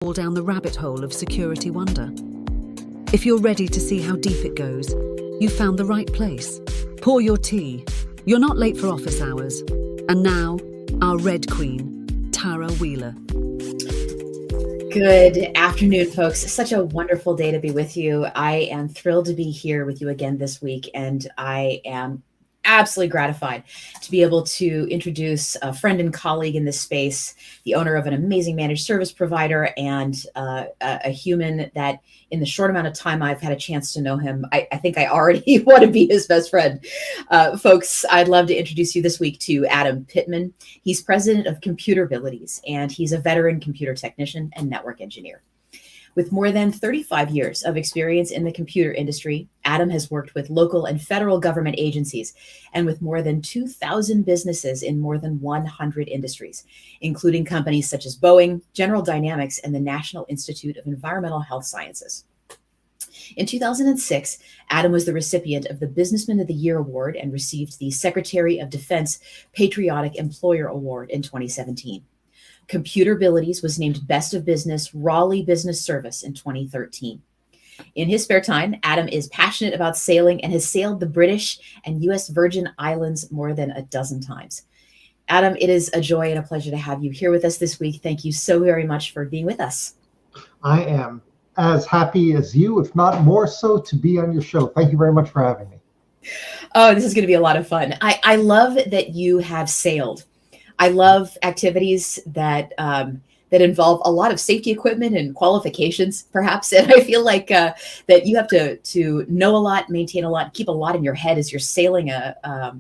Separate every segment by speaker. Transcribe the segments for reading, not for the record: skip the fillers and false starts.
Speaker 1: fall down the rabbit hole of security wonder. If you're ready to see how deep it goes, you've found the right place. Pour your tea. You're not late for office hours. And now, our Red Queen, Tara Wheeler.
Speaker 2: Good afternoon, folks. Such a wonderful day to be with you. I am thrilled to be here with you again this week, and I am absolutely gratified to be able to introduce a friend and colleague in this space, the owner of an amazing managed service provider, and a human that in the short amount of time I've had a chance to know him, I think I already want to be his best friend. Folks, I'd love to introduce you this week to Adam Pittman. He's president of Computerabilities, and he's a veteran computer technician and network engineer. With more than 35 years of experience in the computer industry, Adam has worked with local and federal government agencies and with more than 2,000 businesses in more than 100 industries, including companies such as Boeing, General Dynamics, and the National Institute of Environmental Health Sciences. In 2006, Adam was the recipient of the Businessman of the Year Award and received the Secretary of Defense Patriotic Employer Award in 2017. Computerabilities was named Best of Business Raleigh Business Service in 2013. In his spare time, Adam is passionate about sailing and has sailed the British and U.S. Virgin Islands more than a dozen times. Adam, it is a joy and a pleasure to have you here with us this week. Thank you so very much for being with us.
Speaker 3: I am as happy as you, if not more so, to be on your show. Thank you very much for having me.
Speaker 2: Oh, this is going to be a lot of fun. I love that you have sailed. I love activities that that involve a lot of safety equipment and qualifications, perhaps. And I feel like that you have to know a lot, maintain a lot, keep a lot in your head as you're sailing a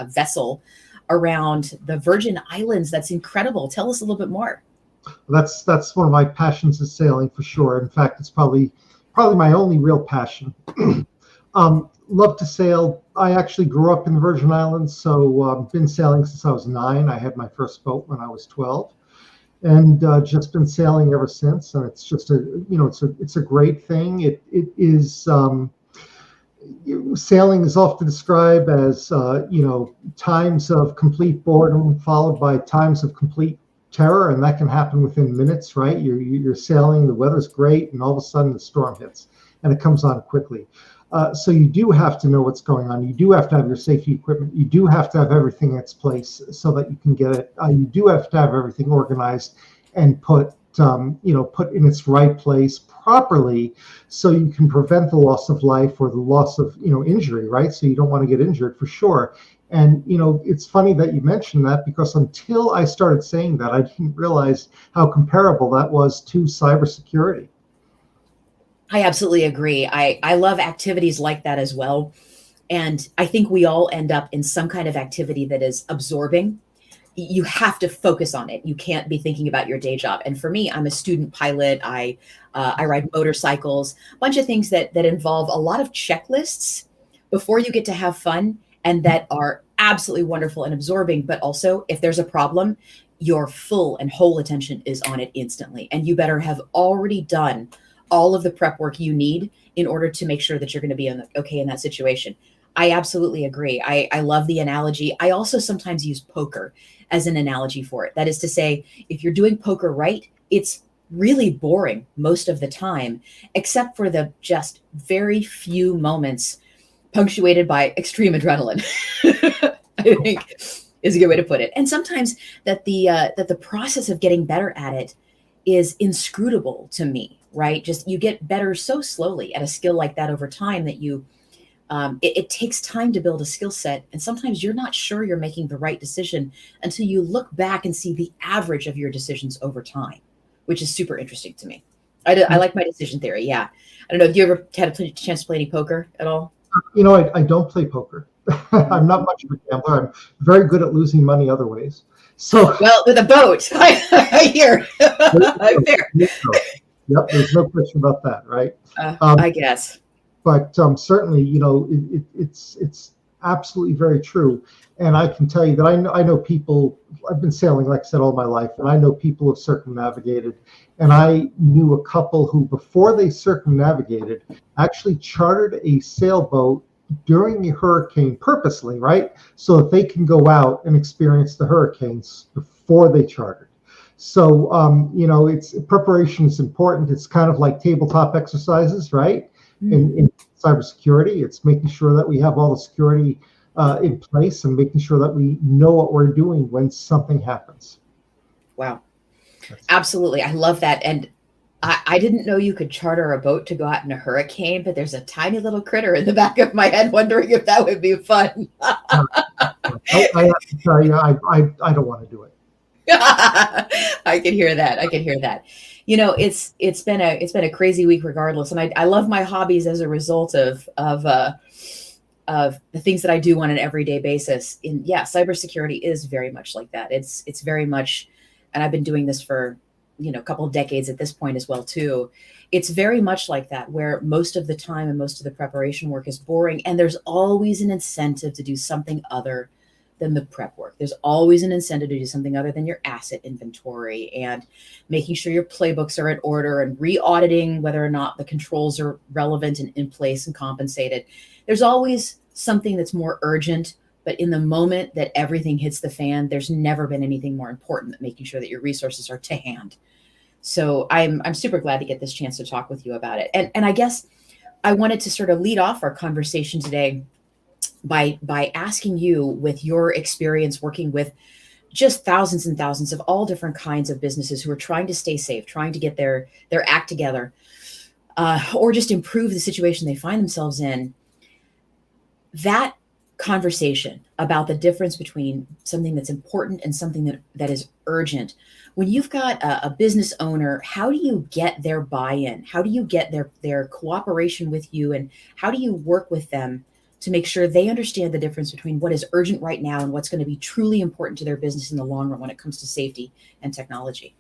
Speaker 2: vessel around the Virgin Islands. That's incredible. Tell us a little bit more.
Speaker 3: That's one of my passions is sailing, for sure. In fact, it's probably my only real passion. Love to sail. I actually grew up in the Virgin Islands, so been sailing since I was 9. I had my first boat when I was 12, and just been sailing ever since. And it's just it's a great thing. It is sailing is often described as times of complete boredom followed by times of complete terror, and that can happen within minutes, right? You're sailing, the weather's great, and all of a sudden the storm hits, and it comes on quickly. So you do have to know what's going on. You do have to have your safety equipment. You do have to have everything in its place so that you can get it. You do have to have everything organized and put in its right place properly, so you can prevent the loss of life or the loss of injury, right? So you don't want to get injured, for sure. And it's funny that you mentioned that, because until I started saying that, I didn't realize how comparable that was to cybersecurity.
Speaker 2: I absolutely agree. I love activities like that as well. And I think we all end up in some kind of activity that is absorbing. You have to focus on it. You can't be thinking about your day job. And for me, I'm a student pilot. I ride motorcycles, a bunch of things that involve a lot of checklists before you get to have fun, and that are absolutely wonderful and absorbing. But also, if there's a problem, your full and whole attention is on it instantly. And you better have already done all of the prep work you need in order to make sure that you're going to be okay in that situation. I absolutely agree. I love the analogy. I also sometimes use poker as an analogy for it. That is to say, if you're doing poker right, it's really boring most of the time, except for the just very few moments punctuated by extreme adrenaline, I think is a good way to put it. And sometimes that the process of getting better at it is inscrutable to me, right? Just you get better so slowly at a skill like that over time that it takes time to build a skill set. And sometimes you're not sure you're making the right decision until you look back and see the average of your decisions over time, which is super interesting to me. I like my decision theory. Yeah. I don't know. Have you ever had a chance to play any poker at all?
Speaker 3: I don't play poker. I'm not much of a gambler. I'm very good at losing money other ways. So
Speaker 2: well, with a boat, I hear. I'm there.
Speaker 3: Yep, there's no question about that, right?
Speaker 2: I guess.
Speaker 3: But certainly, it's absolutely very true. And I can tell you that I know people. I've been sailing, like I said, all my life, and I know people who have circumnavigated. And I knew a couple who, before they circumnavigated, actually chartered a sailboat during the hurricane purposely, right? So that they can go out and experience the hurricanes before they chartered. So, it's preparation is important. It's kind of like tabletop exercises, right? In cybersecurity, it's making sure that we have all the security in place and making sure that we know what we're doing when something happens.
Speaker 2: Wow. Absolutely. I love that. And I didn't know you could charter a boat to go out in a hurricane, but there's a tiny little critter in the back of my head wondering if that would be fun.
Speaker 3: I have to tell you, I don't want to do it.
Speaker 2: I can hear that. I can hear that. It's been a crazy week regardless. And I love my hobbies as a result of the things that I do on an everyday basis. Cybersecurity is very much like that. It's very much, and I've been doing this for, a couple of decades at this point as well too. It's very much like that, where most of the time and most of the preparation work is boring. And there's always an incentive to do something other than the prep work. There's always an incentive to do something other than your asset inventory and making sure your playbooks are in order and re-auditing whether or not the controls are relevant and in place and compensated. There's always something that's more urgent, but in the moment that everything hits the fan, there's never been anything more important than making sure that your resources are to hand. So I'm super glad to get this chance to talk with you about it. And I guess I wanted to sort of lead off our conversation today by asking you, with your experience working with just thousands and thousands of all different kinds of businesses who are trying to stay safe, trying to get their act together, or just improve the situation they find themselves in, that conversation about the difference between something that's important and something that is urgent. When you've got a business owner, how do you get their buy-in? How do you get their cooperation with you? And how do you work with them to make sure they understand the difference between what is urgent right now and what's going to be truly important to their business in the long run when it comes to safety and technology?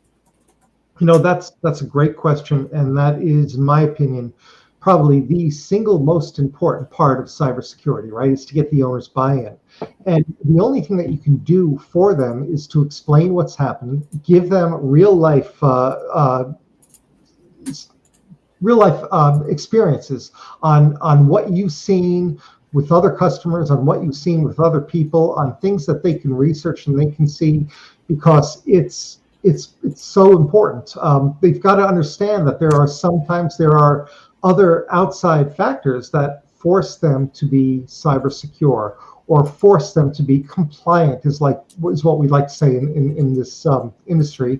Speaker 3: That's a great question. And that is, in my opinion, probably the single most important part of cybersecurity, right? Is to get the owner's buy-in. And the only thing that you can do for them is to explain what's happening, give them real life experiences on what you've seen with other customers, on what you've seen with other people, on things that they can research and they can see, because it's so important. They've got to understand that there are other outside factors that force them to be cyber secure or force them to be compliant, is what we like to say in this industry,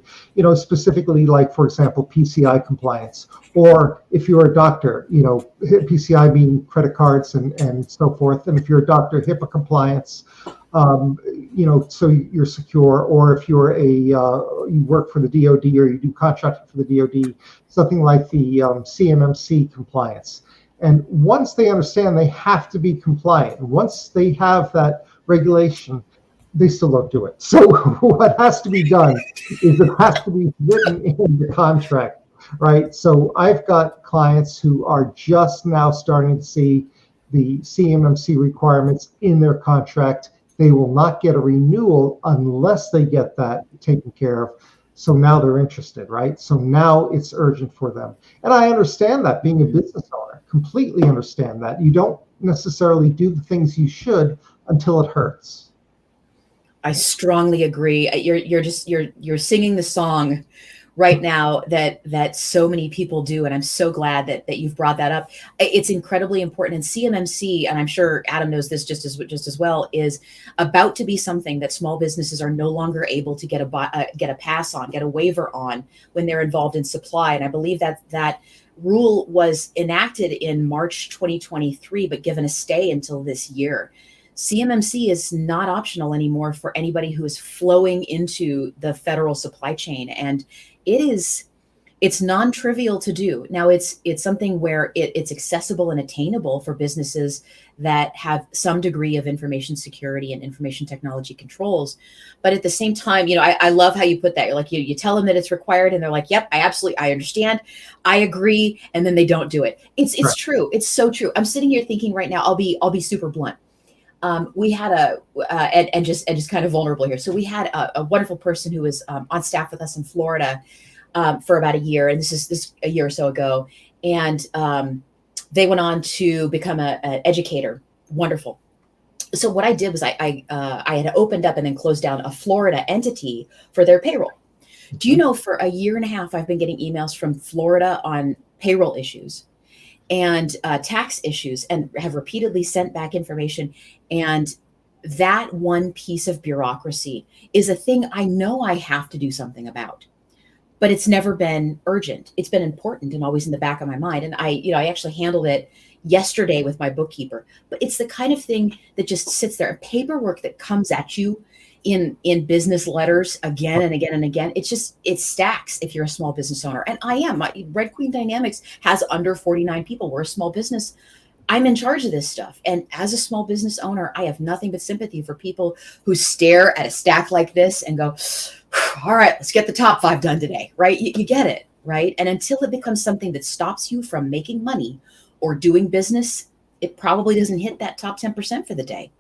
Speaker 3: specifically, like, for example, PCI compliance, or if you're a doctor, PCI being credit cards and so forth. And if you're a doctor, HIPAA compliance, so you're secure. Or if you're you work for the DoD or you do contracting for the DoD, something like the CMMC compliance. And once they understand they have to be compliant, and once they have that regulation, they still don't do it. So what has to be done is it has to be written in the contract, right? So I've got clients who are just now starting to see the CMMC requirements in their contract. They will not get a renewal unless they get that taken care of. So now they're interested, right? So now it's urgent for them. And I understand that, being a business owner, completely understand that. You don't necessarily do the things you should until it hurts.
Speaker 2: I strongly agree. You're singing the song right now that so many people do, and I'm so glad that you've brought that up. It's incredibly important. And CMMC, and I'm sure Adam knows this just as well, is about to be something that small businesses are no longer able to get a pass on, get a waiver on when they're involved in supply. And I believe that rule was enacted in March 2023, but given a stay until this year. CMMC is not optional anymore for anybody who is flowing into the federal supply chain. And it's non-trivial to do. Now, it's something where it's accessible and attainable for businesses that have some degree of information security and information technology controls. But at the same time, I love how you put that. You're like, you tell them that it's required and they're like, yep, I understand. I agree. And then they don't do it. It's
Speaker 3: Right.
Speaker 2: true. It's so true. I'm sitting here thinking right now, I'll be super blunt. We had and just kind of vulnerable here. So we had a wonderful person who was on staff with us in Florida for about a year, and this is a year or so ago. And they went on to become an educator. Wonderful. So what I did was I had opened up and then closed down a Florida entity for their payroll. Do you know, for a year and a half, I've been getting emails from Florida on payroll issues and tax issues, and have repeatedly sent back information. And that one piece of bureaucracy is a thing I know I have to do something about, but it's never been urgent. It's been important and always in the back of my mind. And I actually handled it yesterday with my bookkeeper, but it's the kind of thing that just sits there. Paperwork that comes at you in business letters again and again and again. It stacks if you're a small business owner. And Red Queen Dynamics has under 49 people. We're a small business. I'm in charge of this stuff. And as a small business owner, I have nothing but sympathy for people who stare at a stack like this and go, all right, let's get the top 5 done today, right? You get it, right? And until it becomes something that stops you from making money or doing business, it probably doesn't hit that top 10% for the day.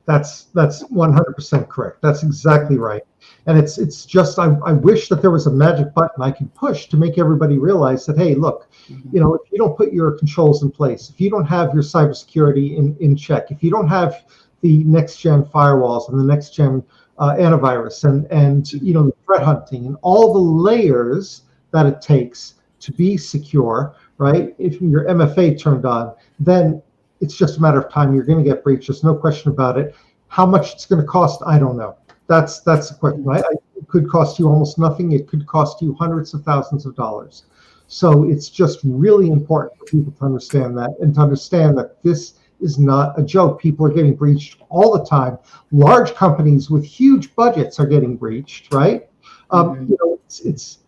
Speaker 3: That's 100% correct. That's exactly right. And it's just, I wish that there was a magic button I could push to make everybody realize that, hey, look, if you don't put your controls in place, if you don't have your cybersecurity in check, if you don't have the next gen firewalls and the next gen antivirus and the threat hunting and all the layers that it takes to be secure, right? If your MFA turned on, then it's just a matter of time. You're going to get breached. There's no question about it. How much it's going to cost, I don't know. That's the question. It could cost you almost nothing. It could cost you hundreds of thousands of dollars. So it's just really important for people to understand that, and to understand that this is not a joke. People are getting breached all the time. Large companies with huge budgets are getting breached, right? It's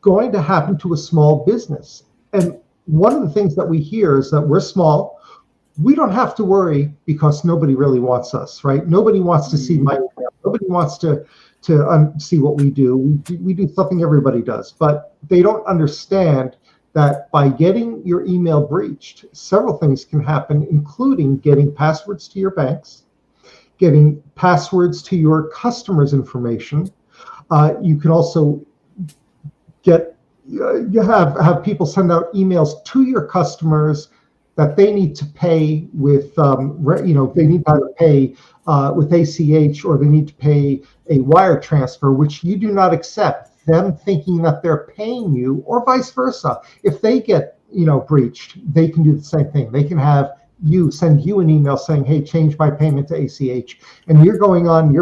Speaker 3: going to happen to a small business. And one of the things that we hear is that we're small. We don't have to worry because nobody really wants us, right? Nobody wants to see my email. Nobody wants to see what we do. We do something everybody does, but they don't understand that by getting your email breached, several things can happen, including getting passwords to your banks, getting passwords to your customers' information. You can also you have people send out emails to your customers that they need to pay with, they need to either pay with ACH, or they need to pay a wire transfer, which you do not accept. Them thinking that they're paying you, or vice versa. If they get, breached, they can do the same thing. They can have you send you an email saying, "Hey, change my payment to ACH," and you're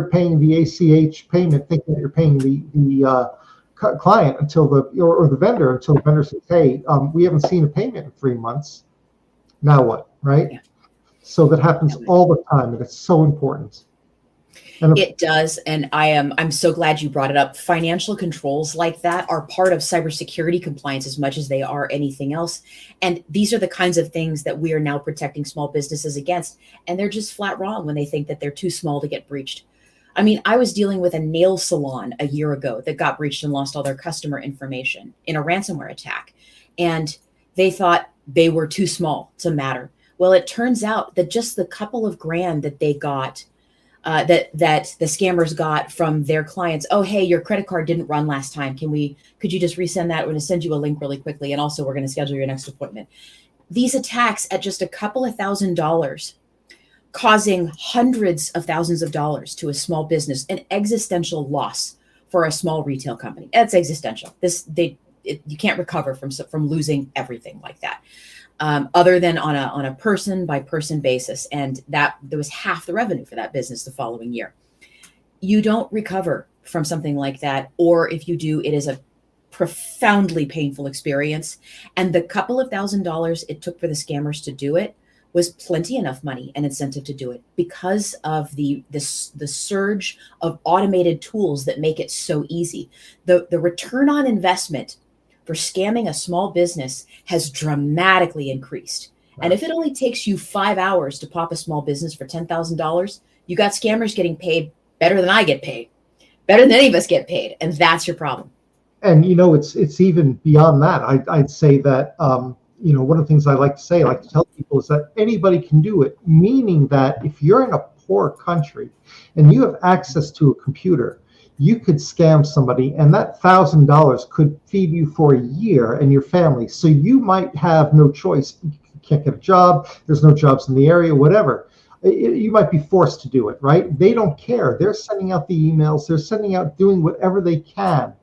Speaker 3: paying the ACH payment, thinking that you're paying the client or the vendor until the vendor says, "Hey, we haven't seen a payment in 3 months." Now what, right? Yeah. So that happens all the time, and it's so important.
Speaker 2: It does, and I'm so glad you brought it up. Financial controls like that are part of cybersecurity compliance as much as they are anything else. And these are the kinds of things that we are now protecting small businesses against. And they're just flat wrong when they think that they're too small to get breached. I mean, I was dealing with a nail salon a year ago that got breached and lost all their customer information in a ransomware attack. And they thought they were too small to matter. Well, it turns out that just the couple of grand that they got, that the scammers got from their clients, "Oh, hey, your credit card didn't run last time. Could you just resend that? We're going to send you a link really quickly. And also we're going to schedule your next appointment." These attacks at just a couple of $1,000s, causing hundreds of thousands of dollars to a small business, an existential loss for a small retail company. It's existential. You can't recover from losing everything like that, other than on a person by person basis. And that there was half the revenue for that business the following year. You don't recover from something like that, or if you do, it is a profoundly painful experience. And the couple of $1,000s it took for the scammers to do it was plenty enough money and incentive to do it, because of the surge of automated tools that make it so easy. The return on investment for scamming a small business has dramatically increased. Right. And if it only takes you 5 hours to pop a small business for $10,000, you got scammers getting paid better than I get paid, better than any of us get paid. And that's your problem.
Speaker 3: And, it's even beyond that. I'd say that, one of the things I like to tell people is that anybody can do it, meaning that if you're in a poor country and you have access to a computer, you could scam somebody, and that $1,000 could feed you for a year and your family. So you might have no choice. You can't get a job. There's no jobs in the area, whatever. You might be forced to do it, right? They don't care. They're sending out the emails. They're doing whatever they can.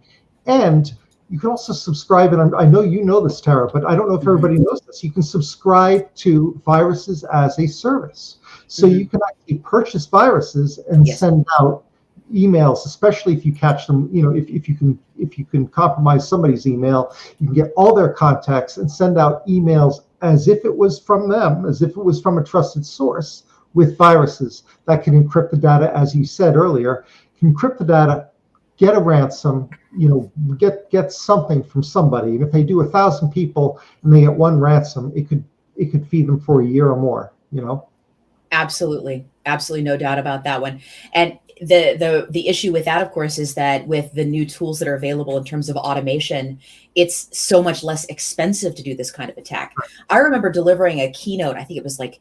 Speaker 3: And you can also subscribe, and I know you know this, Tara, but I don't know if everybody knows this. You can subscribe to viruses as a service. So you can actually purchase viruses and send out emails, especially if you catch them, if you can compromise somebody's email, you can get all their contacts and send out emails as if it was from them, as if it was from a trusted source, with viruses that can encrypt the data, as you said earlier, can encrypt the data, get a ransom, get something from somebody. And if they do 1,000 people and they get one ransom, it could feed them for a year or more,
Speaker 2: Absolutely. Absolutely. No doubt about that one. And the issue with that, of course, is that with the new tools that are available in terms of automation, it's so much less expensive to do this kind of attack. I remember delivering a keynote, I think it was like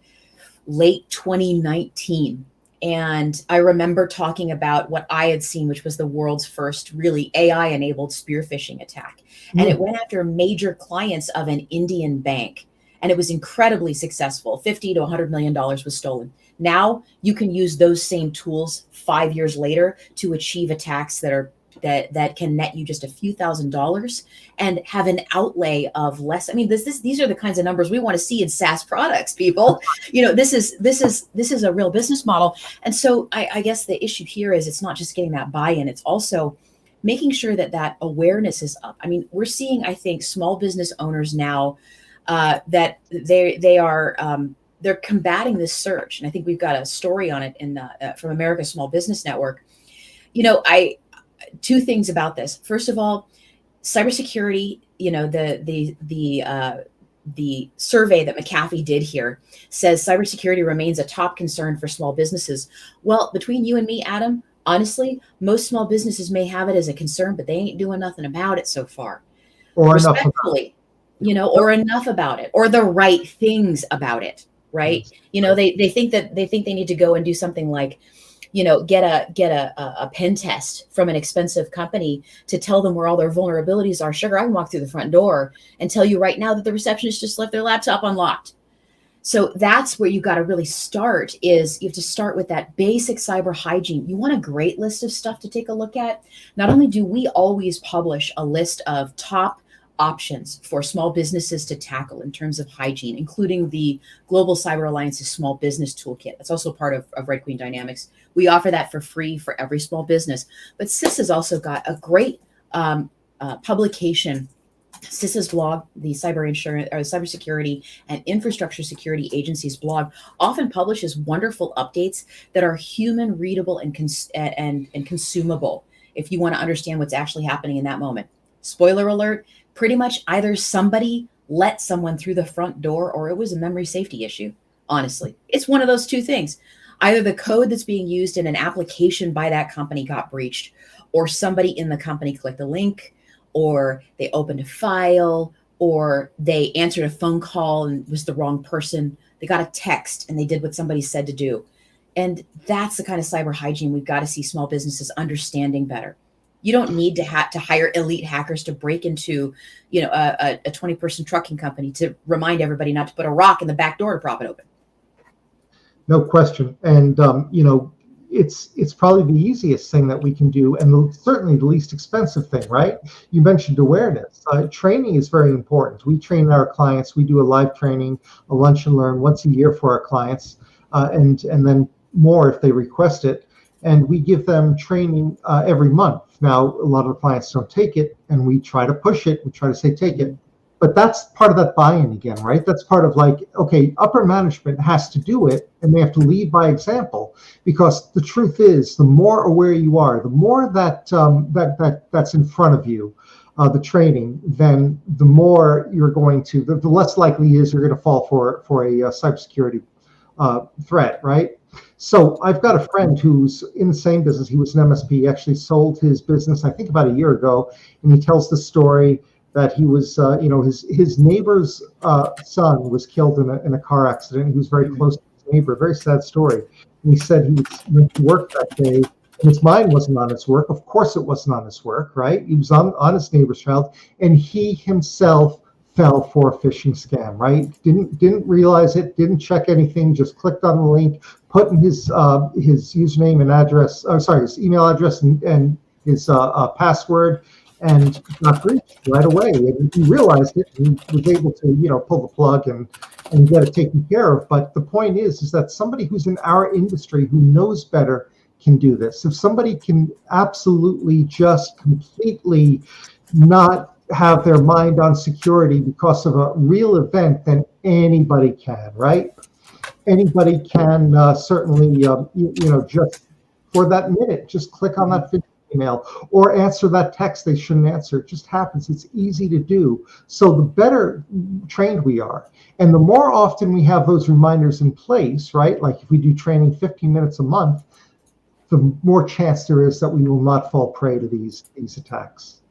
Speaker 2: late 2019. And I remember talking about what I had seen, which was the world's first really AI-enabled spear phishing attack. And it went after major clients of an Indian bank. And it was incredibly successful. $50 to $100 million was stolen. Now you can use those same tools 5 years later to achieve attacks that can net you just a few $1,000s and have an outlay of less. I mean, these are the kinds of numbers we want to see in SaaS products, people. This is a real business model. And so I guess the issue here is it's not just getting that buy-in, it's also making sure that awareness is up. I mean, we're seeing, I think, small business owners now that they're combating this surge. And I think we've got a story on it from America's Small Business Network. Two things about this. First of all, cybersecurity, the survey that McAfee did here says cybersecurity remains a top concern for small businesses. Well, between you and me, Adam, honestly, most small businesses may have it as a concern, but they ain't doing nothing about it so far.
Speaker 3: Or
Speaker 2: respectfully, or enough about it, or the right things about it, right? They think they need to go and do something like, get a pen test from an expensive company to tell them where all their vulnerabilities are. Sugar, I can walk through the front door and tell you right now that the receptionist just left their laptop unlocked. So that's where you got to really start, is you have to start with that basic cyber hygiene. You want a great list of stuff to take a look at. Not only do we always publish a list of top options for small businesses to tackle in terms of hygiene, including the Global Cyber Alliance's Small Business Toolkit. That's also part of Red Queen Dynamics. We offer that for free for every small business. But CIS has also got a great publication. CIS's blog, the Cybersecurity and Infrastructure Security Agency's blog, often publishes wonderful updates that are human readable and consumable if you want to understand what's actually happening in that moment. Spoiler alert, pretty much either somebody let someone through the front door or it was a memory safety issue. Honestly, it's one of those two things. Either the code that's being used in an application by that company got breached, or somebody in the company clicked a link, or they opened a file, or they answered a phone call and was the wrong person. They got a text and they did what somebody said to do. And that's the kind of cyber hygiene we've got to see small businesses understanding better. You don't need to hire elite hackers to break into, a 20-person trucking company to remind everybody not to put a rock in the back door to prop it open.
Speaker 3: No question. And, it's probably the easiest thing that we can do, and certainly the least expensive thing, right? You mentioned awareness. Training is very important. We train our clients. We do a live training, a lunch and learn once a year for our clients, and then more if they request it. And we give them training every month. Now, a lot of the clients don't take it, and we try to push it. We try to say, take it. But that's part of that buy-in again, right? That's part of like, okay, upper management has to do it, and they have to lead by example. Because the truth is, the more aware you are, the more that's in front of you, the training, then the more you're going to, the less likely is you're going to fall for a cybersecurity threat, right? So I've got a friend who's in the same business. He was an MSP. He actually sold his business, I think, about a year ago, and he tells the story that he was, his neighbor's son was killed in a car accident. He was very close to his neighbor. Very sad story. And he said he went to work that day, and his mind wasn't on his work. Of course, it wasn't on his work, right? He was on his neighbor's child, and he himself fell for a phishing scam, right? Didn't realize it. Didn't check anything. Just clicked on the link, put in his username and address. His email address and his password. and got breached right away. And he realized it and was able to, pull the plug and get it taken care of. But the point is that somebody who's in our industry who knows better can do this. If somebody can absolutely just completely not have their mind on security because of a real event, then anybody can, right? Anybody can certainly, just for that minute, just click on that email or answer that text they shouldn't answer. It just happens. It's easy to do. So the better trained we are, and the more often we have those reminders in place, right? Like if we do training 15 minutes a month, the more chance there is that we will not fall prey to these attacks.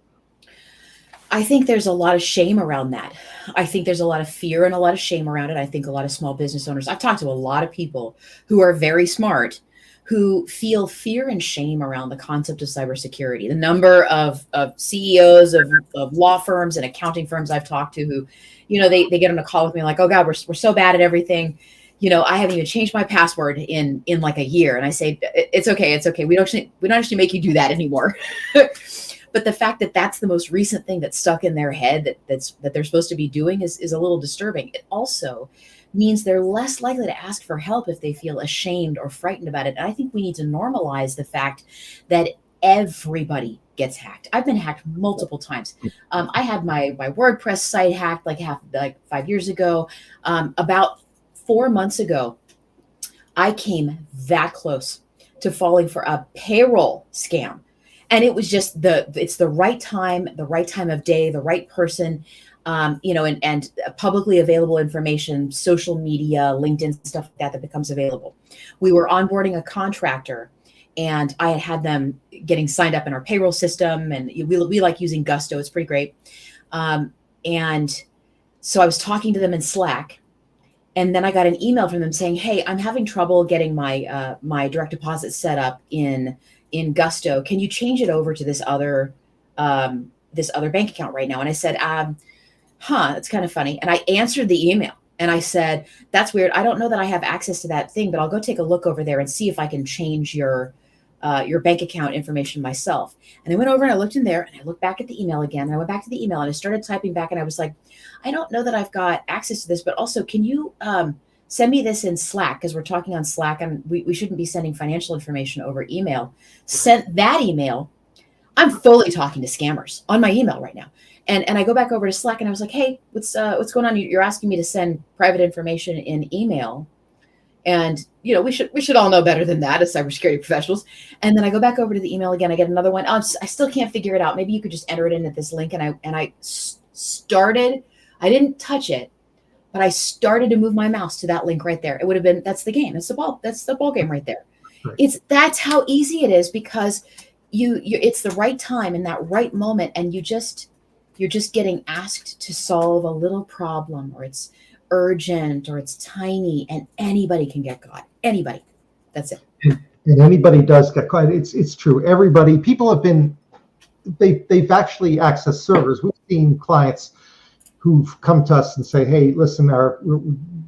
Speaker 2: I think there's a lot of shame around that. I think there's a lot of fear and a lot of shame around it. I think a lot of small business owners, I've talked to a lot of people who are very smart, who feel fear and shame around the concept of cybersecurity. The number of CEOs of law firms and accounting firms I've talked to who, they get on a call with me like, oh God, we're so bad at everything. I haven't even changed my password in like a year. And I say, it's okay. We don't actually make you do that anymore. But the fact that that's the most recent thing that's stuck in their head that they're supposed to be doing is a little disturbing. It also means they're less likely to ask for help if they feel ashamed or frightened about it. And I think we need to normalize the fact that everybody gets hacked. I've been hacked multiple times. I had my WordPress site hacked like 5 years ago. About 4 months ago, I came that close to falling for a payroll scam. And it was just it's the right time of day, the right person, and publicly available information, social media, LinkedIn, stuff like that becomes available. We were onboarding a contractor, and I had them getting signed up in our payroll system, and we like using Gusto. It's pretty great. And so I was talking to them in Slack, and then I got an email from them saying, "Hey, I'm having trouble getting my direct deposit set up in Gusto. Can you change it over to this other bank account right now?" And I said, it's kind of funny. And I answered the email and I said, "That's weird. I don't know that I have access to that thing, but I'll go take a look over there and see if I can change your bank account information myself." And I went over and I looked in there and I looked back at the email again. And I went back to the email and I started typing back and I was like, "I don't know that I've got access to this, but also can you send me this in Slack," because we're talking on Slack and we shouldn't be sending financial information over email. Sent that email. I'm fully talking to scammers on my email right now. And I go back over to Slack and I was like, "Hey, what's going on? You're asking me to send private information in email. And, we should all know better than that as cybersecurity professionals." And then I go back over to the email again. I get another one. I still can't figure it out. Maybe you could just enter it in at this link. And I started, I didn't touch it, but I started to move my mouse to that link right there. It would have been, that's the game. That's the ball game right there. Right. That's how easy it is, because it's the right time in that right moment. And you're just getting asked to solve a little problem, or it's urgent, or it's tiny, and anybody can get caught. Anybody. That's it.
Speaker 3: And anybody does get caught. It's true. People have been, they've actually accessed servers. We've seen clients who've come to us and say, "Hey, listen,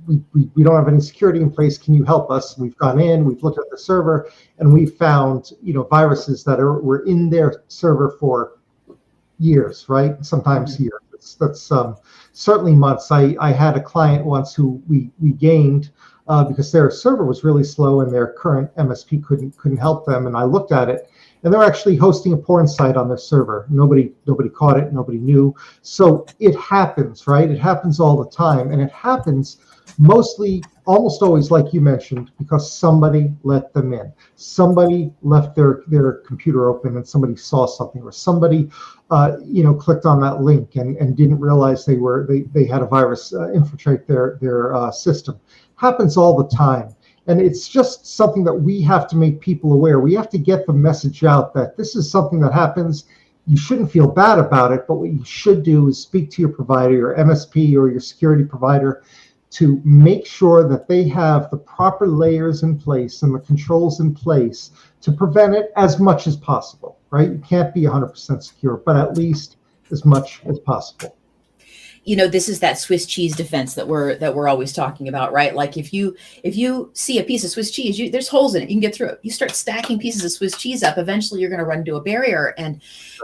Speaker 3: we don't have any security in place. Can you help us?" We've gone in, we've looked at the server, and we found, viruses that were in their server for years, right? Sometimes years. That's certainly months. I had a client once who we gained because their server was really slow and their current MSP couldn't help them. And I looked at it, and they're actually hosting a porn site on their server. Nobody caught it. Nobody knew. So it happens, right? It happens all the time, and it happens almost always, like you mentioned, because somebody let them in. Somebody left their computer open, and somebody saw something, or somebody, clicked on that link and didn't realize they had a virus infiltrate their system. Happens all the time. And it's just something that we have to make people aware. We have to get the message out that this is something that happens. You shouldn't feel bad about it, but what you should do is speak to your provider, your MSP or your security provider, to make sure that they have the proper layers in place and the controls in place to prevent it as much as possible, right? You can't be 100% secure, but at least as much as possible.
Speaker 2: this is that Swiss cheese defense that we're always talking about, right? Like if you see a piece of Swiss cheese, there's holes in it, you can get through it. You start stacking pieces of Swiss cheese up, eventually you're going to run into a barrier. And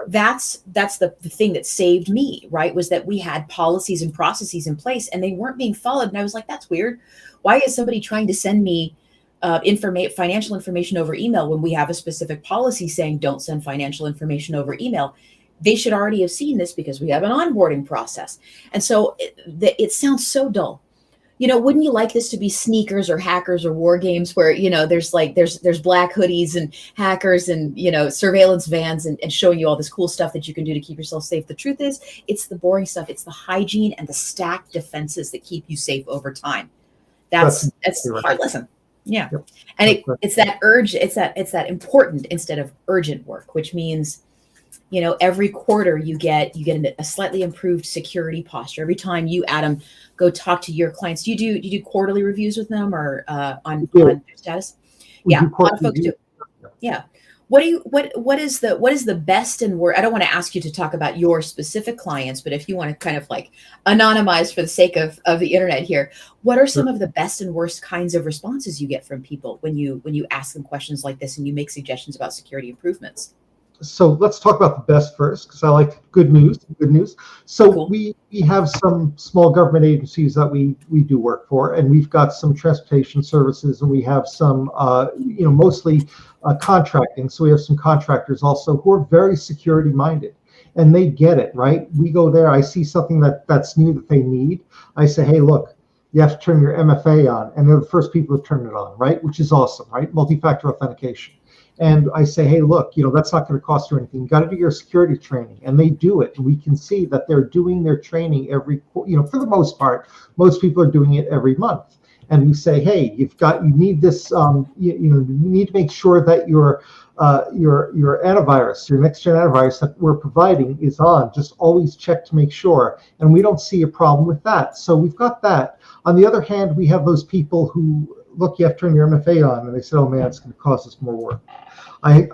Speaker 2: that's the thing that saved me, right? Was that we had policies and processes in place and they weren't being followed. And I was like, that's weird. Why is somebody trying to send me financial information over email when we have a specific policy saying don't send financial information over email? They should already have seen this because we have an onboarding process. And so it sounds so dull. Wouldn't you like this to be sneakers or hackers or war games where, there's black hoodies and hackers and, surveillance vans and showing you all this cool stuff that you can do to keep yourself safe. The truth is, it's the boring stuff. It's the hygiene and the stacked defenses that keep you safe over time. That's a hard lesson. Yeah. Yep. And it's that urge. It's that important instead of urgent work, which means, every quarter you get a slightly improved security posture. Every time you, Adam, go talk to your clients, do you do quarterly reviews with them or on status? Yeah, a lot of folks do. Yeah. What is the best and worst? I don't want to ask you to talk about your specific clients, but if you want to kind of like anonymize for the sake of the internet here, what are some of the best and worst kinds of responses you get from people when you ask them questions like this and you make suggestions about security improvements?
Speaker 3: So let's talk about the best first, because I like good news. So cool. We have some small government agencies that we do work for, and we've got some transportation services, and we have some, mostly contracting. So we have some contractors also who are very security minded, and they get it, right? We go there, I see something that's new that they need. I say, hey, look, you have to turn your MFA on, and they're the first people to turn it on, right? Which is awesome, right? Multi-factor authentication. And I say, hey, look, that's not going to cost you anything. You got to do your security training. And they do it. And we can see that they're doing their training every, for the most part, most people are doing it every month. And we say, hey, you need this, you need to make sure that your antivirus, your next gen antivirus that we're providing is on. Just always check to make sure. And we don't see a problem with that. So we've got that. On the other hand, we have those people who, look, you have to turn your MFA on. And they said, oh man, it's going to cost us more work. I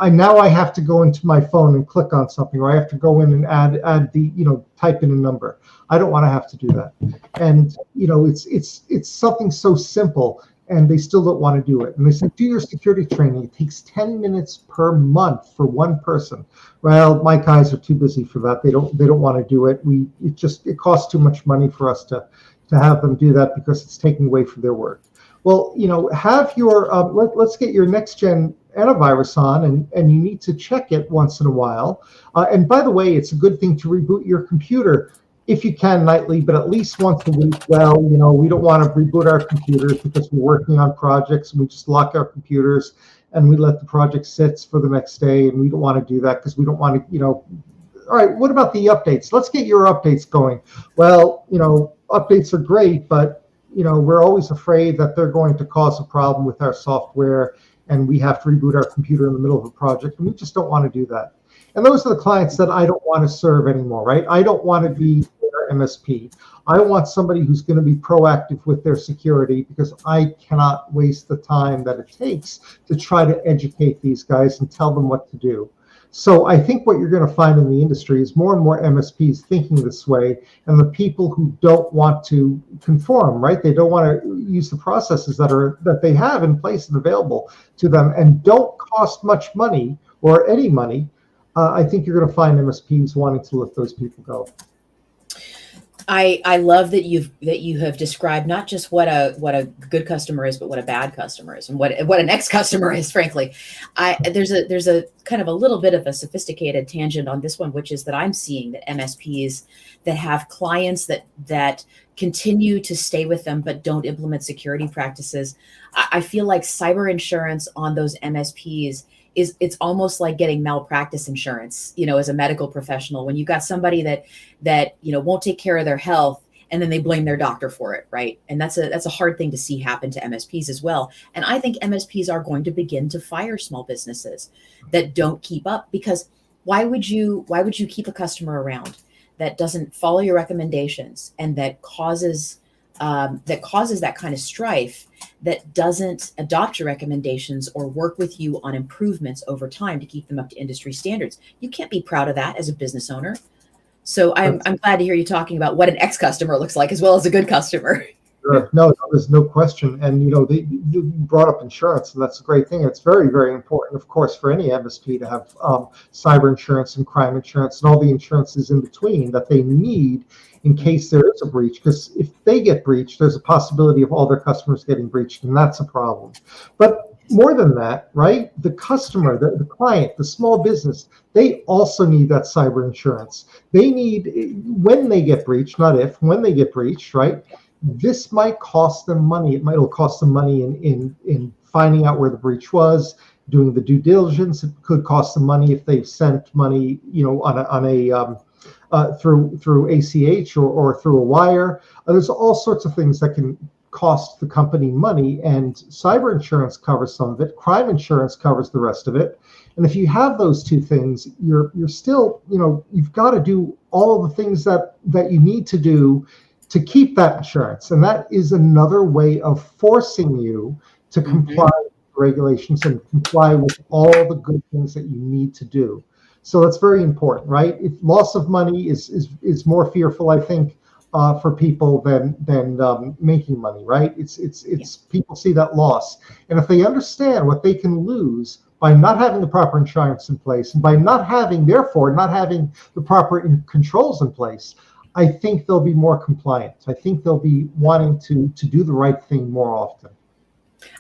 Speaker 3: have to go into my phone and click on something, or I have to go in and add the, type in a number. I don't want to have to do that. And, it's something so simple, and they still don't want to do it. And they said, do your security training. It takes 10 minutes per month for one person. Well, my guys are too busy for that. They don't want to do it. It costs too much money for us to have them do that because it's taking away from their work. Well, have your, let's get your next gen antivirus on, and you need to check it once in a while. And by the way, it's a good thing to reboot your computer if you can nightly, but at least once a week. Well, we don't want to reboot our computers because we're working on projects and we just lock our computers and we let the project sit for the next day. And we don't want to do that because we don't want to, all right, what about the updates? Let's get your updates going. Well, updates are great, but we're always afraid that they're going to cause a problem with our software and we have to reboot our computer in the middle of a project, and we just don't want to do that. And those are the clients that I don't want to serve anymore, right? I don't want to be their MSP. I want somebody who's going to be proactive with their security, because I cannot waste the time that it takes to try to educate these guys and tell them what to do. So I think what you're going to find in the industry is more and more MSPs thinking this way, and the people who don't want to conform, right? They don't want to use the processes that they have in place and available to them and don't cost much money or any money. I think you're going to find MSPs wanting to let those people go.
Speaker 2: I love that you have described not just what a good customer is, but what a bad customer is, and what an ex-customer is. Frankly, there's a kind of a little bit of a sophisticated tangent on this one, which is that I'm seeing that MSPs that have clients that continue to stay with them but don't implement security practices. I feel like cyber insurance on those MSPs it's almost like getting malpractice insurance, as a medical professional, when you got somebody that won't take care of their health and then they blame their doctor for it, right? And that's a hard thing to see happen to MSPs as well. And I think MSPs are going to begin to fire small businesses that don't keep up, because why would you keep a customer around that doesn't follow your recommendations and that causes that kind of strife, that doesn't adopt your recommendations or work with you on improvements over time to keep them up to industry standards? You can't be proud of that as a business owner. So I'm glad to hear you talking about what an ex-customer looks like as well as a good customer.
Speaker 3: Sure. No, there's no question. And, you brought up insurance, and that's a great thing. It's very, very important, of course, for any MSP to have cyber insurance and crime insurance and all the insurances in between that they need in case there is a breach. Because if they get breached, there's a possibility of all their customers getting breached, and that's a problem. But more than that, right? The customer, the client, the small business, they also need that cyber insurance. They need, when they get breached, not if, when they get breached, right? This might cost them money. It'll cost them money in finding out where the breach was, doing the due diligence. It could cost them money if they've sent money, through ACH or through a wire. There's all sorts of things that can cost the company money, and cyber insurance covers some of it. Crime insurance covers the rest of it. And if you have those two things, you're still, you've got to do all of the things that you need to do to keep that insurance. And that is another way of forcing you to comply with regulations and comply with all the good things that you need to do. So that's very important, right? If loss of money is more fearful, I think, for people than making money, right? It's people see that loss. And if they understand what they can lose by not having the proper insurance in place and by therefore not having the proper controls in place, I think they'll be more compliant. I think they'll be wanting to do the right thing more often.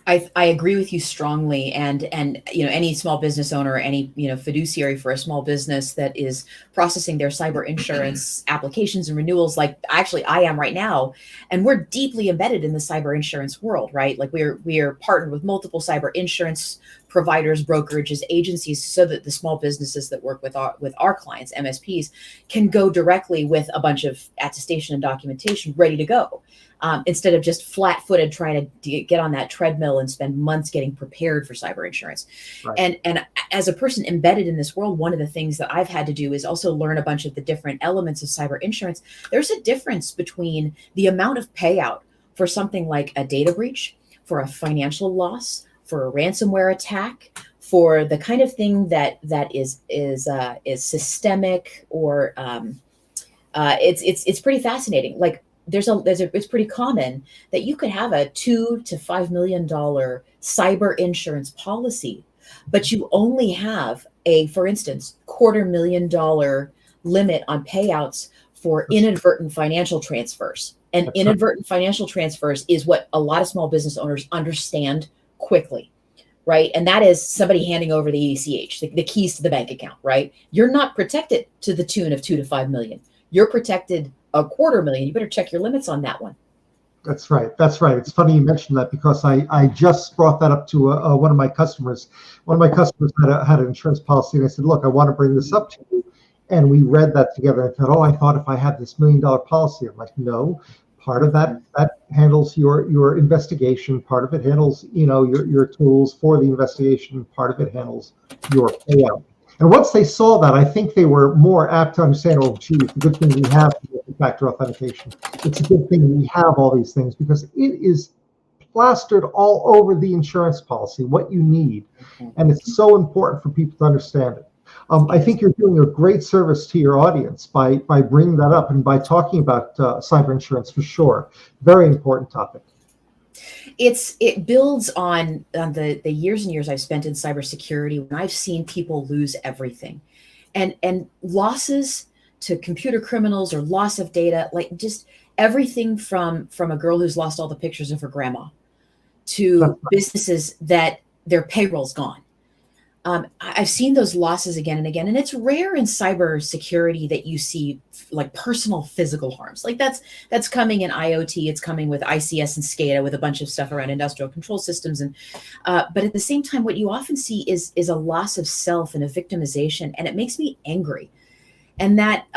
Speaker 2: I agree with you strongly, and any small business owner, any fiduciary for a small business that is processing their cyber insurance applications and renewals, like actually I am right now, and we're deeply embedded in the cyber insurance world, right? Like we are partnered with multiple cyber insurance providers, brokerages, agencies, so that the small businesses that work with our clients, MSPs, can go directly with a bunch of attestation and documentation ready to go. Instead of just flat-footed trying to get on that treadmill and spend months getting prepared for cyber insurance. Right. And as a person embedded in this world, one of the things that I've had to do is also learn a bunch of the different elements of cyber insurance. There's a difference between the amount of payout for something like a data breach, for a financial loss, for a ransomware attack, for the kind of thing that is systemic, or it's pretty fascinating. Like it's pretty common that you could have a $2 to $5 million cyber insurance policy, but you only have for instance, $250,000 limit on payouts for inadvertent financial transfers. And inadvertent financial transfers is what a lot of small business owners understand quickly, right? And that is somebody handing over the ACH, the keys to the bank account, right? You're not protected to the tune of $2 to $5 million. You're protected $250,000. You better check your limits on that one.
Speaker 3: That's right. It's funny you mentioned that, because I just brought that up to one of my customers. One of my customers had an insurance policy, and I said, look, I want to bring this up to you. And we read that together. I thought, I thought if I had this $1 million policy, I'm like, no. Part of that handles your investigation. Part of it handles your tools for the investigation. Part of it handles your payout. And once they saw that, I think they were more apt to understand, oh, gee, it's a good thing we have multi-factor authentication. It's a good thing we have all these things, because it is plastered all over the insurance policy, what you need. And it's so important for people to understand it. I think you're doing a great service to your audience by bringing that up and by talking about cyber insurance, for sure. Very important topic.
Speaker 2: It builds on the years and years I've spent in cybersecurity, when I've seen people lose everything, and losses to computer criminals or loss of data, like just everything from a girl who's lost all the pictures of her grandma to businesses that their payroll's gone. I've seen those losses again and again, and it's rare in cybersecurity that you see like personal physical harms. Like that's coming in IoT. It's coming with ICS and SCADA, with a bunch of stuff around industrial control systems. And but at the same time, what you often see is a loss of self and a victimization, and it makes me angry. And that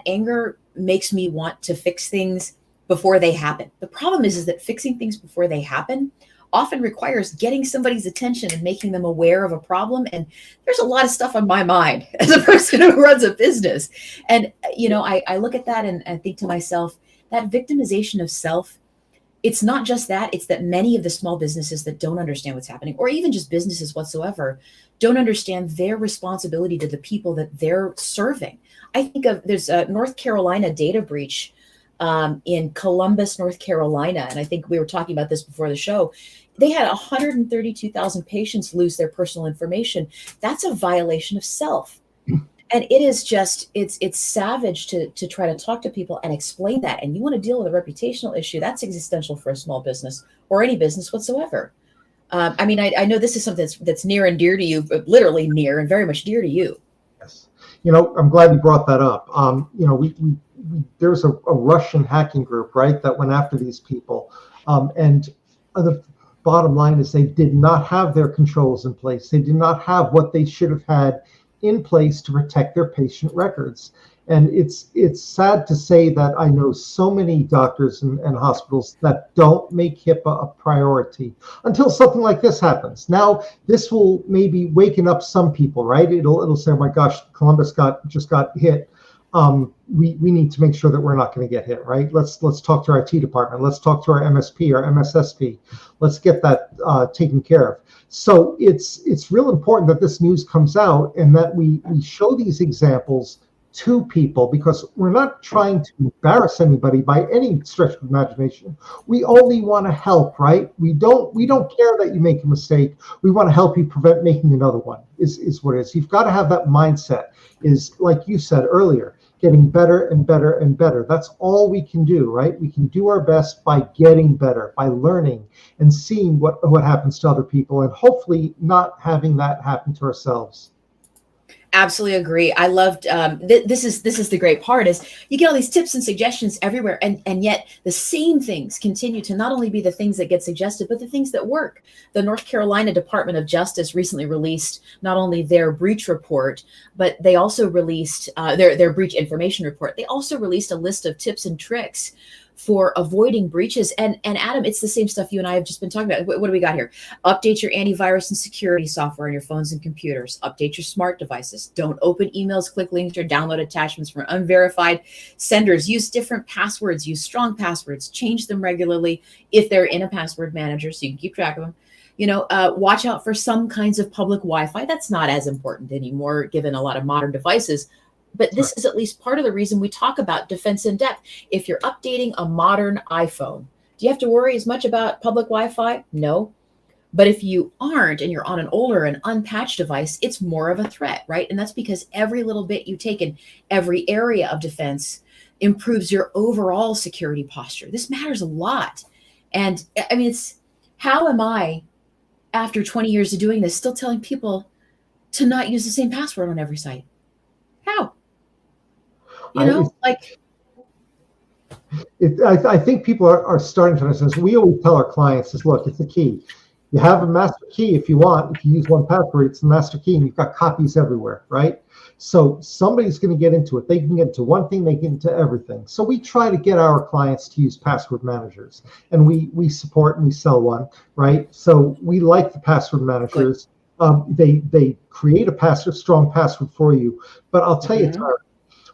Speaker 2: anger makes me want to fix things before they happen. The problem is that fixing things before they happen often requires getting somebody's attention and making them aware of a problem. And there's a lot of stuff on my mind as a person who runs a business. And, I look at that and I think to myself, that victimization of self it's not just that, it's that many of the small businesses that don't understand what's happening, or even just businesses whatsoever, don't understand their responsibility to the people that they're serving. I think of there's a North Carolina data breach in Columbus, North Carolina. And I think we were talking about this before the show. They had 132,000 patients lose their personal information. That's a violation of self. And it is just, it's savage to try to talk to people and explain that. And you want to deal with a reputational issue, that's existential for a small business or any business whatsoever. I mean, I know this is something that's near and dear to you, but literally near and very much dear to you.
Speaker 3: Yes. I'm glad you brought that up. There's a Russian hacking group, right, that went after these people. And the bottom line is they did not have their controls in place. They did not have what they should have had in place to protect their patient records. And it's sad to say that I know so many doctors and hospitals that don't make HIPAA a priority until something like this happens. Now, this will maybe waken up some people, right? It'll say, oh my gosh, Columbus just got hit. We need to make sure that we're not going to get hit, right? Let's talk to our IT department. Let's talk to our MSP, our MSSP. Let's get that taken care of. So it's real important that this news comes out and that we show these examples to people, because we're not trying to embarrass anybody by any stretch of imagination. We only want to help, right? We don't care that you make a mistake. We want to help you prevent making another one, is what it is. You've got to have that mindset, is like you said earlier, getting better and better and better. That's all we can do, right? We can do our best by getting better, by learning and seeing what happens to other people, and hopefully not having that happen to ourselves.
Speaker 2: Absolutely agree. I loved this is the great part, is you get all these tips and suggestions everywhere, and yet the same things continue to not only be the things that get suggested, but the things that work. The North Carolina Department of Justice recently released not only their breach report, but they also released their breach information report. They also released a list of tips and tricks for avoiding breaches. And Adam, it's the same stuff you and I have just been talking about. What do we got here? Update your antivirus and security software on your phones and computers. Update your smart devices. Don't open emails, click links, or download attachments from unverified senders. Use different passwords. Use strong passwords. Change them regularly if they're in a password manager so you can keep track of them. Watch out for some kinds of public Wi-Fi. That's not as important anymore, given a lot of modern devices. But this is at least part of the reason we talk about defense in depth. If you're updating a modern iPhone, do you have to worry as much about public Wi-Fi? No. But if you aren't, and you're on an older and unpatched device, it's more of a threat, right? And that's because every little bit you take in every area of defense improves your overall security posture. This matters a lot. And I mean, how am I, after 20 years of doing this, still telling people to not use the same password on every site? How?
Speaker 3: I think people are starting to understand. We always tell our clients is, look, it's a key. You have a master key if you want. If you use one password, it's the master key, and you've got copies everywhere, right? So somebody's going to get into it. They can get into one thing, they get into everything. So we try to get our clients to use password managers, and we support and we sell one, right? So we like the password managers. They create a strong password for you. But I'll tell you, Tara,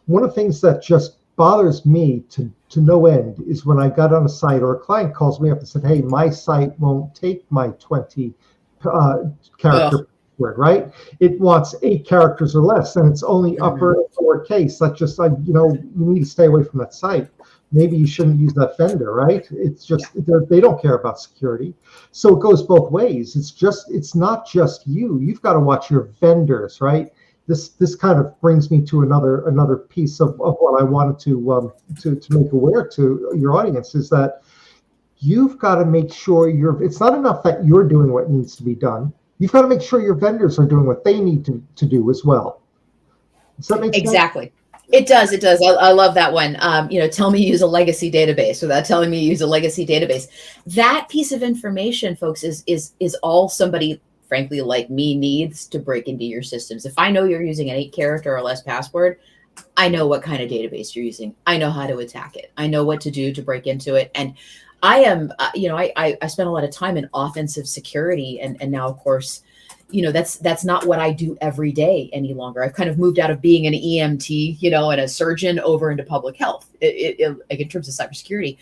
Speaker 3: one of the things that just bothers me to no end is when I got on a site or a client calls me up and said, hey, my site won't take my 20 character password, right? It wants 8 characters or less, and it's only upper and lower case. That's just like, you need to stay away from that site. Maybe you shouldn't use that vendor, right? It's just, they don't care about security. So it goes both ways. It's not just you. You've got to watch your vendors, right? This kind of brings me to another piece of what I wanted to make aware to your audience, is that you've got to make sure it's not enough that you're doing what needs to be done. You've got to make sure your vendors are doing what they need to do as well. Does that make sense?
Speaker 2: Exactly. It does. I love that one. Tell me you use a legacy database without telling me you use a legacy database. That piece of information, folks, is all somebody, frankly, like me, needs to break into your systems. If I know you're using an 8-character or less password, I know what kind of database you're using. I know how to attack it. I know what to do to break into it. And I am, I spent a lot of time in offensive security, and now, of course, that's not what I do every day any longer. I've kind of moved out of being an EMT, and a surgeon over into public health, like in terms of cybersecurity.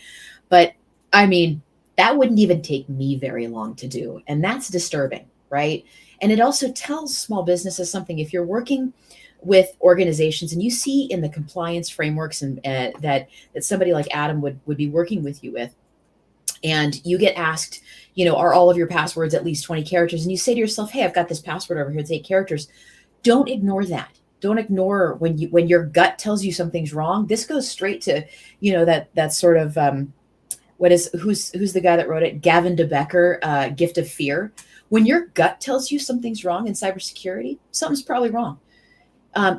Speaker 2: But I mean, That wouldn't even take me very long to do. And that's disturbing, right? And it also tells small businesses something. If you're working with organizations and you see in the compliance frameworks and that somebody like Adam would be working with you with, and you get asked, are all of your passwords at least 20 characters? And you say to yourself, hey, I've got this password over here, it's 8 characters. Don't ignore that. Don't ignore when your gut tells you something's wrong. This goes straight to, that sort of, who's the guy that wrote it? Gavin DeBecker, Gift of Fear. When your gut tells you something's wrong in cybersecurity, something's probably wrong.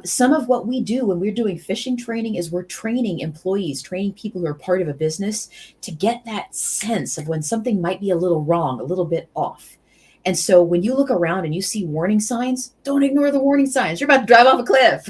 Speaker 2: Some of what we do when we're doing phishing training is we're training employees, training people who are part of a business to get that sense of when something might be a little wrong, a little bit off. And so when you look around and you see warning signs, don't ignore the warning signs. You're about to drive off a cliff.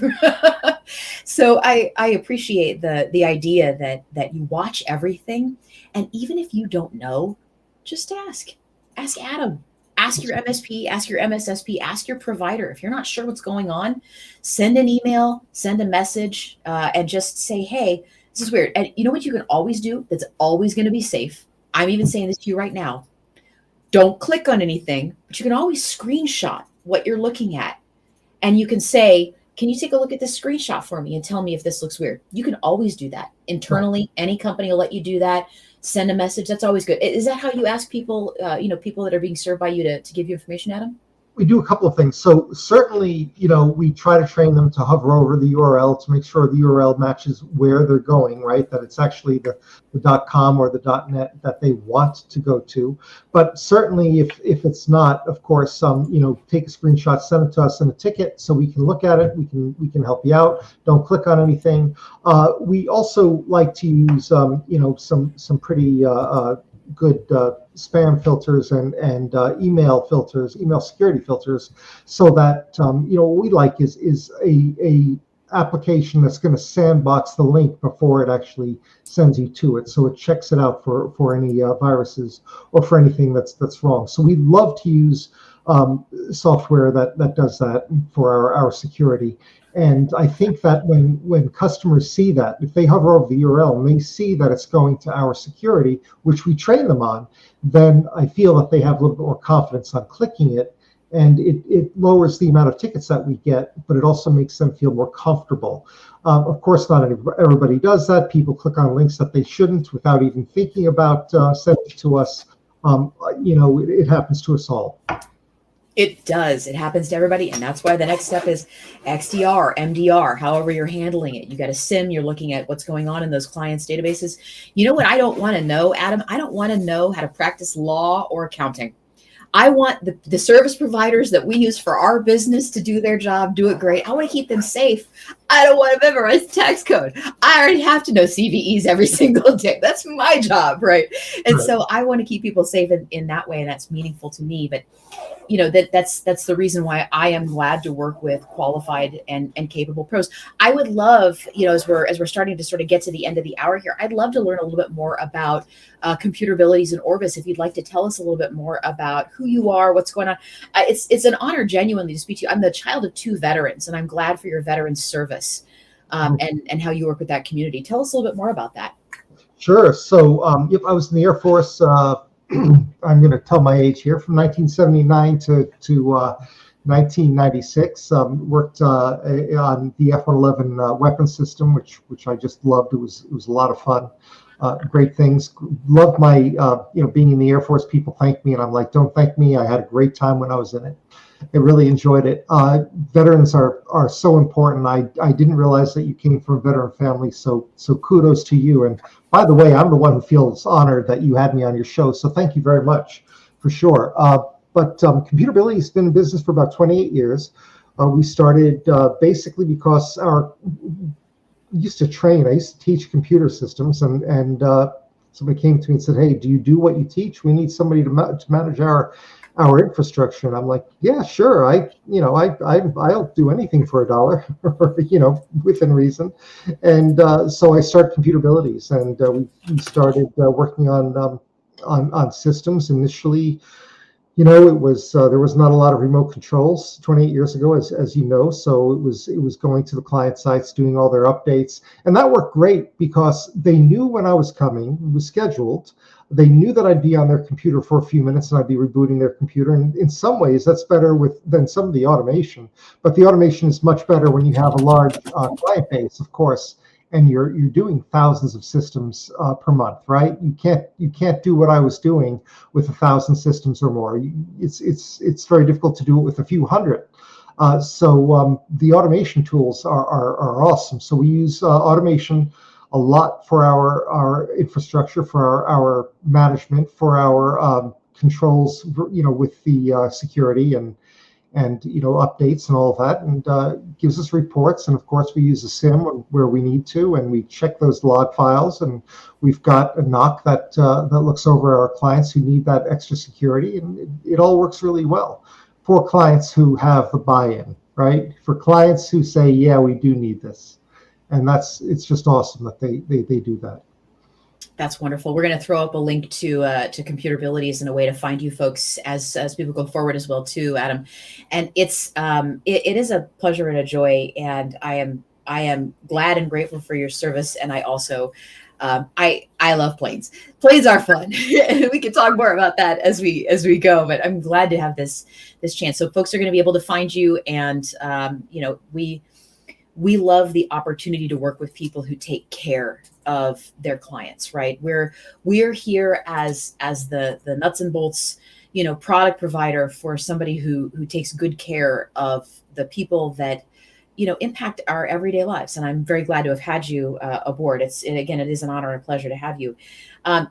Speaker 2: So I appreciate the idea that you watch everything. And even if you don't know, just ask. Ask Adam. Ask your MSP, ask your MSSP, ask your provider. If you're not sure what's going on, send an email, send a message, and just say, hey, this is weird. And you know what you can always do that's always going to be safe? I'm even saying this to you right now. Don't click on anything, but you can always screenshot what you're looking at. And you can say, can you take a look at this screenshot for me and tell me if this looks weird? You can always do that. Internally, any company will let you do that. Send a message. That's always good. Is that how you ask people, people that are being served by you to give you information, Adam?
Speaker 3: We do a couple of things. So certainly, we try to train them to hover over the URL to make sure the URL matches where they're going, right? That it's actually the .com or the .net that they want to go to. But certainly if it's not, of course, take a screenshot, send it to us in a ticket so we can look at it. We can help you out. Don't click on anything. We also like to use, some pretty good spam filters and email filters, email security filters, so that what we like is a application that's going to sandbox the link before it actually sends you to it, so it checks it out for any viruses or for anything that's wrong. So we love to use software that does that for our security. And I think that when customers see that, if they hover over the URL and they see that it's going to our security, which we train them on, then I feel that they have a little bit more confidence on clicking it. And it lowers the amount of tickets that we get, but it also makes them feel more comfortable. Of course, not everybody does that. People click on links that they shouldn't without even thinking about sending it to us. It happens to us all.
Speaker 2: It does. It happens to everybody. And that's why the next step is XDR, MDR, however you're handling it. You got a SIM, you're looking at what's going on in those clients' databases. You know what I don't want to know, Adam? I don't want to know how to practice law or accounting. I want the service providers that we use for our business to do their job, do it great. I want to keep them safe. I don't want to memorize tax code. I already have to know CVEs every single day. That's my job, right? And so I want to keep people safe in that way, and that's meaningful to me. But that's the reason why I am glad to work with qualified and capable pros. I would love, as we're starting to sort of get to the end of the hour here, I'd love to learn a little bit more about Computerabilities and Orbis. If you'd like to tell us a little bit more about who you are, what's going on. It's an honor genuinely to speak to you. I'm the child of 2 veterans, and I'm glad for your veteran service and how you work with that community. Tell us a little bit more about that.
Speaker 3: Sure. So I was in the Air Force. I'm going to tell my age here, from 1979 to 1996. Worked on the F-111 weapon system, which I just loved. It was a lot of fun. Great things. Loved my being in the Air Force. People thank me, and I'm like, don't thank me. I had a great time when I was in it. I really enjoyed it. Veterans are so important. I didn't realize that you came from a veteran family, so kudos to you. And by the way, I'm the one who feels honored that you had me on your show, so thank you very much, for sure. But Computerability has been in business for about 28 years. We started basically because I used to teach computer systems, and somebody came to me and said, hey, do you do what you teach? We need somebody to manage our infrastructure. And I'm like, yeah, sure. I'll do anything for $1, within reason. And so I started Computerabilities, and we started working on systems initially. You know, it was there was not a lot of remote controls 28 years ago, as you know. So it was going to the client sites, doing all their updates, and that worked great because they knew when I was coming. It was scheduled. They knew that I'd be on their computer for a few minutes and I'd be rebooting their computer. And in some ways, that's better than some of the automation. But the automation is much better when you have a large client base, of course, and you're doing thousands of systems per month, right? You can't do what I was doing with 1,000 systems or more. It's very difficult to do it with a few hundred. So the automation tools are awesome. So we use automation a lot for our infrastructure, for our management, for our controls, with the security and updates and all of that, and gives us reports. And of course, we use a SIM where we need to, and we check those log files. And we've got a NOC that looks over our clients who need that extra security, and it all works really well for clients who have the buy-in, right? For clients who say, yeah, we do need this. And it's just awesome that they do that.
Speaker 2: That's wonderful. We're going to throw up a link to Computerabilities and a way to find you folks as people go forward as well too, Adam. And it is a pleasure and a joy, and I am glad and grateful for your service. And I also I love planes. Planes are fun. We can talk more about that as we go. But I'm glad to have this chance. So folks are going to be able to find you, and we love the opportunity to work with people who take care of their clients, right? We're here as the nuts and bolts, product provider for somebody who takes good care of the people that, impact our everyday lives. And I'm very glad to have had you aboard. It is an honor and a pleasure to have you.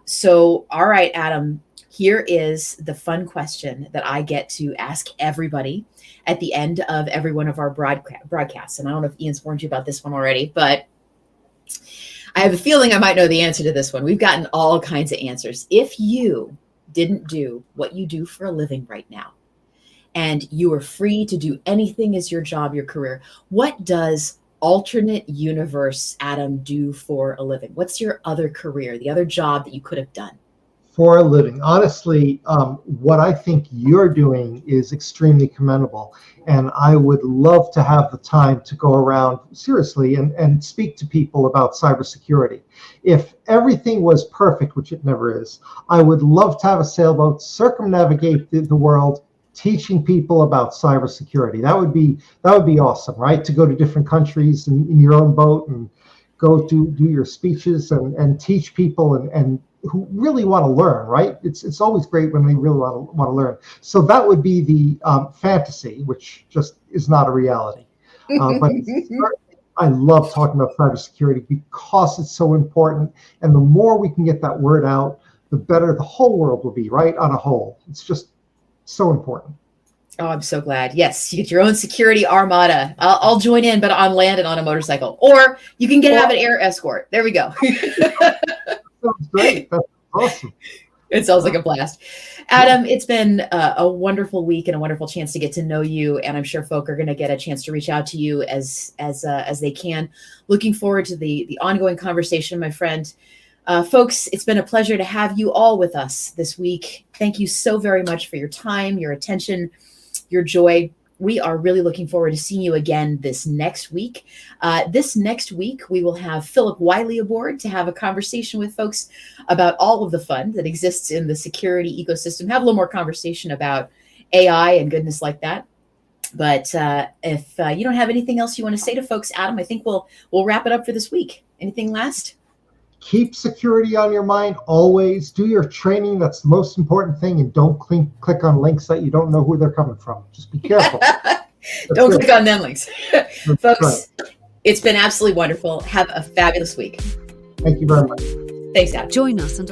Speaker 2: So, all right, Adam, here is the fun question that I get to ask everybody at the end of every one of our broadcasts. And I don't know if Ian's warned you about this one already, but I have a feeling I might know the answer to this one. We've gotten all kinds of answers. If you didn't do what you do for a living right now, and you were free to do anything as your job, your career, what does alternate universe Adam do for a living? What's your other career, the other job that you could have done?
Speaker 3: For a living, honestly, what I think you're doing is extremely commendable. And I would love to have the time to go around seriously and speak to people about cybersecurity. If everything was perfect, which it never is, I would love to have a sailboat circumnavigate the world, teaching people about cybersecurity. That would be awesome, right? To go to different countries in your own boat and go do your speeches and teach people and who really want to learn, right? It's always great when they really want to learn. So that would be the fantasy, which just is not a reality. But I love talking about cybersecurity because it's so important. And the more we can get that word out, the better the whole world will be, right? On a whole, it's just so important.
Speaker 2: Oh, I'm so glad. Yes, you get your own security armada. I'll join in, but on land and on a motorcycle. Or you can have an air escort. There we go.
Speaker 3: Sounds great. That's awesome.
Speaker 2: It sounds like a blast. Adam, it's been a wonderful week and a wonderful chance to get to know you. And I'm sure folk are going to get a chance to reach out to you as they can. Looking forward to the ongoing conversation, my friend. Folks, it's been a pleasure to have you all with us this week. Thank you so very much for your time, your attention, your joy. We are really looking forward to seeing you again this next week. This next week, we will have Philip Wiley aboard to have a conversation with folks about all of the fun that exists in the security ecosystem, have a little more conversation about AI and goodness like that. But if you don't have anything else you want to say to folks, Adam, I think we'll wrap it up for this week. Anything last?
Speaker 3: Keep security on your mind always. Do your training. That's the most important thing. And don't click on links that you don't know who they're coming from. Just be careful.
Speaker 2: Don't click on them links. Folks, It's been absolutely wonderful. Have a fabulous week.
Speaker 3: Thank you very much.
Speaker 2: Thanks, Adam.
Speaker 1: Join us and